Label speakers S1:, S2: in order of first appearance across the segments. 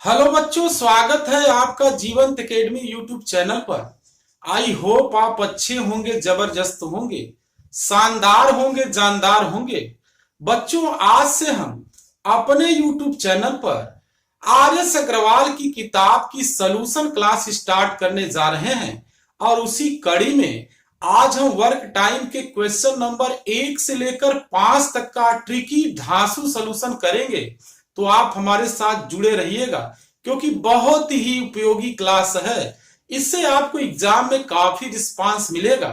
S1: Hello बच्चों, स्वागत है आपका जीवंत एकेडमी यूट्यूब चैनल पर। आई होप आप अच्छे होंगे, जबरदस्त होंगे, शानदार होंगे, जानदार होंगे। बच्चों, आज से हम अपने यूट्यूब चैनल पर आर.एस. अग्रवाल की किताब की सॉल्यूशन क्लास स्टार्ट करने जा रहे हैं और उसी कड़ी में आज हम वर्क टाइम के क्वेश्चन नंबर 1 से लेकर 5 तक का ट्रिकी धांसू सॉल्यूशन करेंगे। तो आप हमारे साथ जुड़े रहिएगा क्योंकि बहुत ही उपयोगी क्लास है। इससे आपको एग्जाम में काफी रिस्पांस मिलेगा।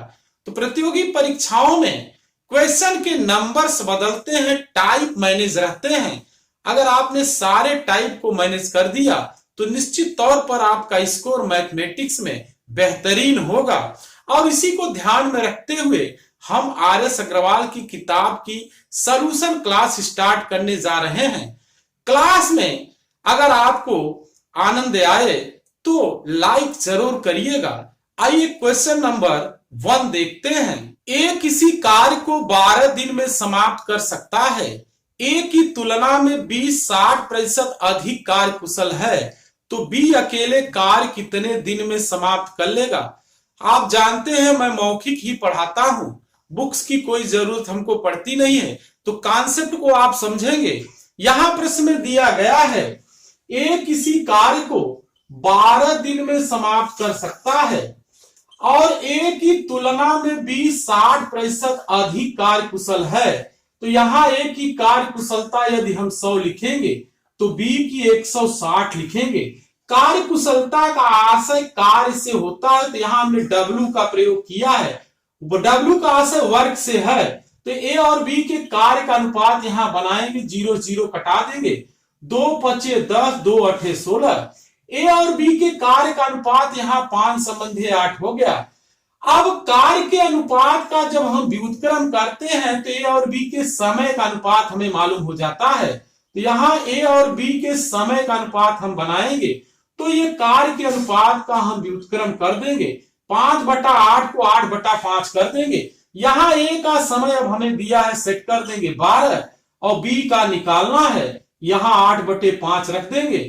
S1: तो प्रतियोगी परीक्षाओं में क्वेश्चन के नंबर्स बदलते हैं, टाइप मैनेज रहते हैं। अगर आपने सारे टाइप को मैनेज कर दिया तो निश्चित तौर पर आपका स्कोर मैथमेटिक्स में बेहतरीन होगा। और इसी को ध्यान में रखते हुए हम आर.एस. अग्रवाल की किताब की सॉल्यूशन क्लास स्टार्ट करने जा रहे हैं। क्लास में अगर आपको आनंद आए तो लाइक जरूर करिएगा। आइए क्वेश्चन नंबर 1 देखते हैं। ए किसी कार्य को 12 दिन में समाप्त कर सकता है। ए की तुलना में बी 60% अधिक कार्य कुशल है, तो बी अकेले कार्य कितने दिन में समाप्त कर लेगा। आप जानते हैं मैं मौखिक ही पढ़ाता हूं, बुक्स की कोई जरूरत हमको पड़ती नहीं है, तो कॉन्सेप्ट को आप समझेंगे। यहां प्रश्न में दिया गया है ए किसी कार्य को 12 दिन में समाप्त कर सकता है और ए की तुलना में बी 60% अधिक कार्य कुशल है। तो यहां ए की कार्य कुशलता यदि हम 100 लिखेंगे तो बी की 160 लिखेंगे। कार्य कुशलता का आशय कार्य से होता है, तो यहां हमने W का प्रयोग किया है। W का आशय वर्क से है, तो ए और बी के कार्य का अनुपात यहां बनाएंगे, 0 0 कटा देंगे, 2 5 10, 2 8 16। ए और बी के कार्य का अनुपात यहां 5 संबंधी 8 हो गया। अब कार्य के अनुपात का जब हम व्युत्क्रम करते हैं तो ए और बी के समय का अनुपात हमें मालूम हो जाता है। तो यहां ए और बी के समय का अनुपात हम बनाएंगे, तो ये कार्य के अनुपात का हम व्युत्क्रम कर देंगे। 5/8 को 8/5 कर देंगे। यहां ए का समय अब हमें दिया है, सेट कर देंगे 12, और बी का निकालना है, यहां 8/5 रख देंगे।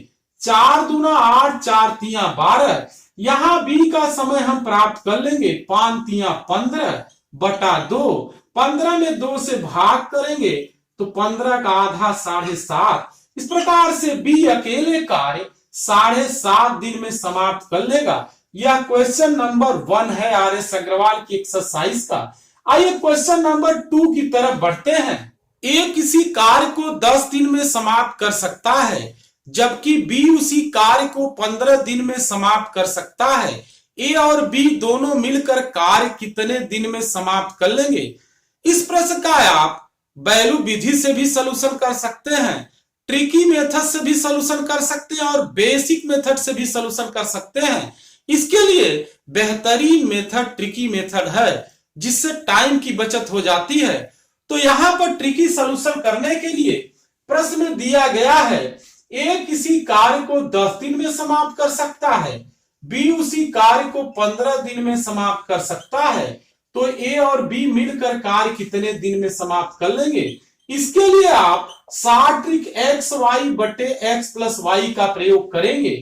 S1: 4 दूना 8, 4 तिया 12। यहां बी का समय हम प्राप्त कर लेंगे, 5 तिया 15/2। 15 में 2 से भाग करेंगे तो 15 का आधा 7.5। इस प्रकार से बी अकेले कार्य 7.5 दिन में समाप्त कर लेगा। यह क्वेश्चन नंबर 1 है आर.एस. अग्रवाल की एक्सरसाइज का। आइए क्वेश्चन नंबर 2 की तरफ बढ़ते हैं। ए किसी कार्य को 10 दिन में समाप्त कर सकता है, जबकि बी उसी कार्य को 15 दिन में समाप्त कर सकता है। ए और बी दोनों मिलकर कार्य कितने दिन में समाप्त कर लेंगे। इस प्रश्न का आप वैल्यू विधि से भी सॉल्यूशन कर सकते हैं, ट्रिकी मेथड से भी सॉल्यूशन कर सकते हैं और बेसिक मेथड से भी सॉल्यूशन कर सकते हैं। इसके लिए बेहतरीन मेथड ट्रिकी मेथड है, जिससे टाइम की बचत हो जाती है। तो यहां पर ट्रिकी सॉल्यूशन करने के लिए प्रश्न में दिया गया है ए किसी कार्य को 10 दिन में समाप्त कर सकता है, बी उसी कार्य को 15 दिन में समाप्त कर सकता है, तो ए और बी मिलकर कार्य कितने दिन में समाप्त कर लेंगे। इसके लिए आप साट्रिक एक्स वाई बटे एक्स प्लस वाई का प्रयोग करेंगे।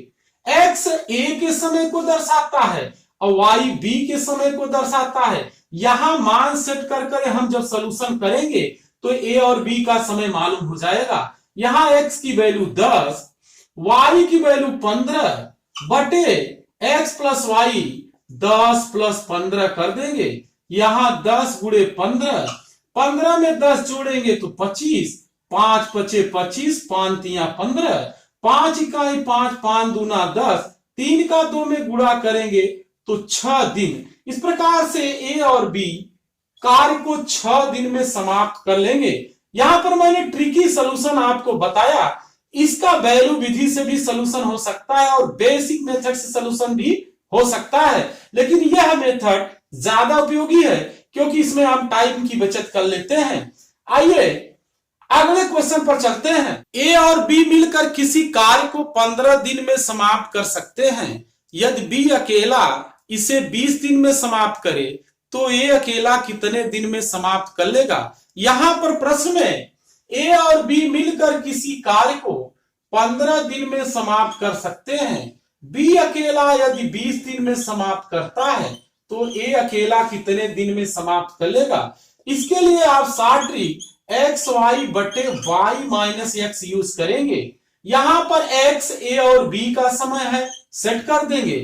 S1: एक्स ए के समय को दर्शाता है और वाई बी के समय को दर्शाता है। यहां मान सेट कर हम जब सॉल्यूशन करेंगे तो ए और बी का समय मालूम हो जाएगा। यहां x की वैल्यू 10, y की वैल्यू 15 बटे x प्लस वाई 10 प्लस 15 कर देंगे। यहां 10 गुणे 15, 15 में 10 जोड़ेंगे तो 25, 5 पचे 25, 5 तिया 15, 5 इकाई 5, 5 दूना 10, 3 का 2 में गुणा करेंगे तो 6 दिन। इस प्रकार से ए और बी कार्य को 6 दिन में समाप्त कर लेंगे। यहां पर मैंने ट्रिकी सॉल्यूशन आपको बताया, इसका वैल्यू विधि से भी सॉल्यूशन हो सकता है और बेसिक मेथड से सॉल्यूशन भी हो सकता है, लेकिन यह मेथड ज्यादा उपयोगी है क्योंकि इसमें हम टाइम की बचत कर लेते हैं। आइए अगले क्वेश्चन पर चलते हैं। ए और बी मिलकर किसी कार्य को 15 दिन में समाप्त कर सकते हैं। यदि बी अकेला इसे 20 दिन में समाप्त करे तो ए अकेला कितने दिन में समाप्त कर लेगा। यहां पर प्रश्न में ए और बी मिलकर किसी कार्य को 15 दिन में समाप्त कर सकते हैं। बी अकेला यदि 20 दिन में समाप्त करता है तो ए अकेला कितने दिन में समाप्त कर लेगा। इसके लिए आप शॉर्ट ट्रिक एक्स वाई बटे वाई माइनस एक्स यूज करेंगे। यहां पर एक्स ए और बी का समय है, सेट कर देंगे।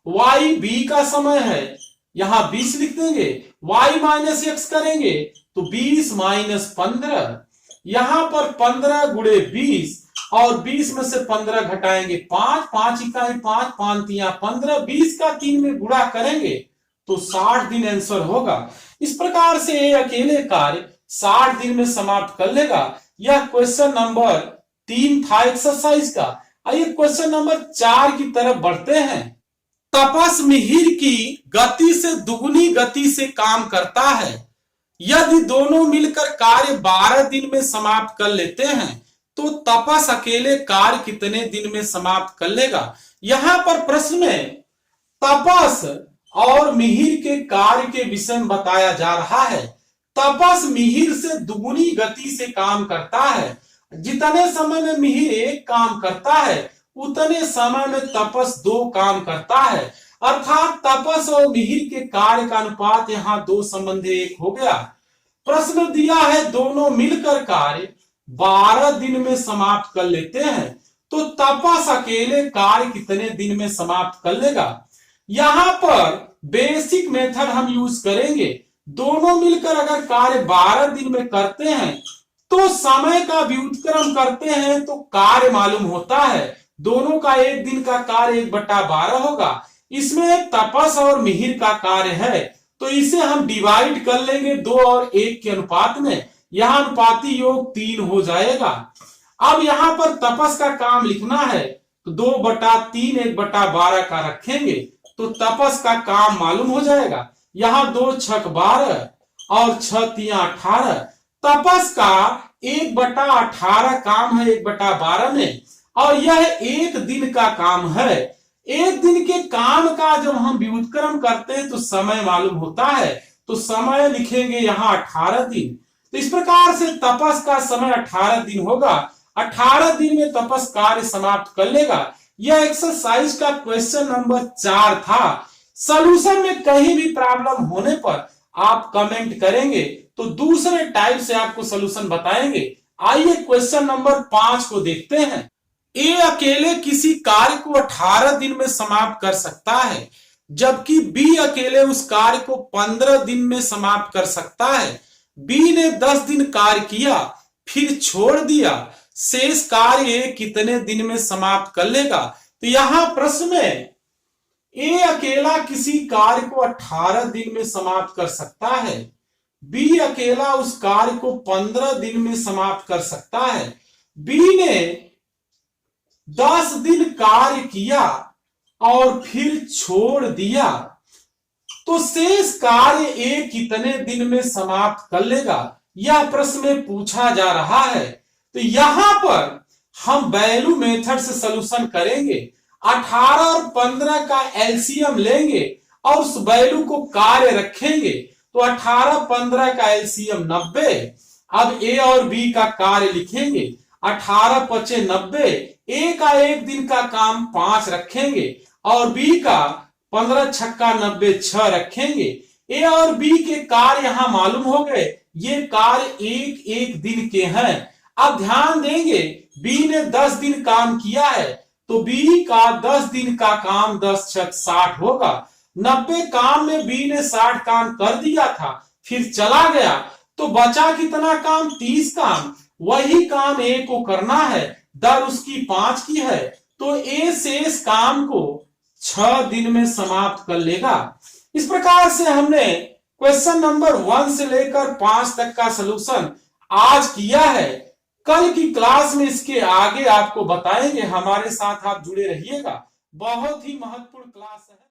S1: वाई बी का समय है, यहां 20 लिख देंगे। वाई माइनस एक्स करेंगे तो 20 माइनस 15, यहां पर 15 गुणे 20 और 20 में से 15 घटाएंगे 5, 5 इकाई 5, 5 तिया 15, 20 का 3 में गुणा करेंगे तो 60 दिन आंसर होगा। इस प्रकार से ये अकेले कार्य 60 दिन में समाप्त कर लेगा। यह क्वेश्चन नंबर 3 था एक्सरसाइज का। आइए क्वेश्चन नंबर 4 की तरफ बढ़ते हैं। तपस मिहिर की गति से दुगुनी गति से काम करता है। यदि दोनों मिलकर कार्य 12 दिन में समाप्त कर लेते हैं तो तपस अकेले कार्य कितने दिन में समाप्त कर लेगा। यहां पर प्रश्न में तपस और मिहिर के कार्य के विषय में बताया जा रहा है। तपस मिहिर से दुगुनी गति से काम करता है। जितने समय में मिहिर एक काम करता है उतने समय में तपस 2 काम करता है। अर्थात तपस और मिहिर के कार्य का अनुपात यहाँ 2 संबंध 1 हो गया। प्रश्न दिया है दोनों मिलकर कार्य 12 दिन में समाप्त कर लेते हैं तो तपस अकेले कार्य कितने दिन में समाप्त कर लेगा। यहां पर बेसिक मेथड हम यूज करेंगे। दोनों मिलकर अगर कार्य 12 दिन में करते हैं तो समय का व्युत्क्रम करते हैं तो कार्य मालूम होता है। दोनों का एक दिन का कार्य 1/12 होगा। इसमें तपस और मिहिर का कार्य है तो इसे हम डिवाइड कर लेंगे 2 और 1 के अनुपात में। यहां अनुपाती योग 3 हो जाएगा। अब यहां पर तपस का काम लिखना है तो 2/3 1/12 का रखेंगे तो तपस का काम मालूम हो जाएगा। यहां 2 छक 12 और 6 तिया 18। तपस का 1/18 काम है 1/12 में और यह 1 दिन का काम है। 1 दिन के काम का जब हम व्युत्क्रम करते हैं तो समय मालूम होता है तो समय लिखेंगे यहां 18 दिन। तो इस प्रकार से तपस का समय 18 दिन होगा। 18 दिन में तपस कार्य समाप्त कर लेगा। यह एक्सरसाइज का क्वेश्चन नंबर 4 था। सॉल्यूशन में कहीं भी प्रॉब्लम होने पर आप कमेंट करेंगे तो दूसरे टाइप से आपको सॉल्यूशन बताएंगे। आइए क्वेश्चन नंबर 5 को देखते हैं। ए अकेले किसी कार्य को 18 दिन में समाप्त कर सकता है जबकि बी अकेले उस कार्य को 15 दिन में समाप्त कर सकता है। बी ने 10 दिन कार्य किया फिर छोड़ दिया, शेष कार्य कितने दिन में समाप्त कर लेगा। तो यहां प्रश्न में ए अकेला किसी कार्य को 18 दिन में समाप्त कर सकता है, बी अकेला उस कार्य को 15 दिन में समाप्त कर सकता है। बी ने 10 दिन कार्य किया और फिर छोड़ दिया तो शेष कार्य ए कितने दिन में समाप्त कर लेगा, यह प्रश्न में पूछा जा रहा है। तो यहां पर हम वैल्यू मेथड से सॉल्यूशन करेंगे। 18 और 15 का एलसीएम लेंगे और उस वैल्यू को कार्य रखेंगे तो 18 15 का एलसीएम 90। अब ए और बी का कार्य लिखेंगे। 18 पचे 90, ए का 1 दिन का काम 5 रखेंगे और बी का 15 छक्का 90 6 रखेंगे। ए और बी के कार्य यहां मालूम हो गए। ये कार्य 1 दिन के हैं। अब ध्यान देंगे बी ने 10 दिन काम किया है तो बी का 10 दिन का काम 10 छक 60 होगा। 90 काम में बी ने 60 काम कर दिया था फिर चला गया तो बचा कितना काम 30 काम। वही काम ए को करना है, दर उसकी 5 की है तो ए शेष काम को 6 दिन में समाप्त कर लेगा। इस प्रकार से हमने क्वेश्चन नंबर 1 से लेकर 5 तक का सलूशन आज किया है। कल की क्लास में इसके आगे आपको बताएंगे। हमारे साथ आप जुड़े रहिएगा, बहुत ही महत्वपूर्ण क्लास है।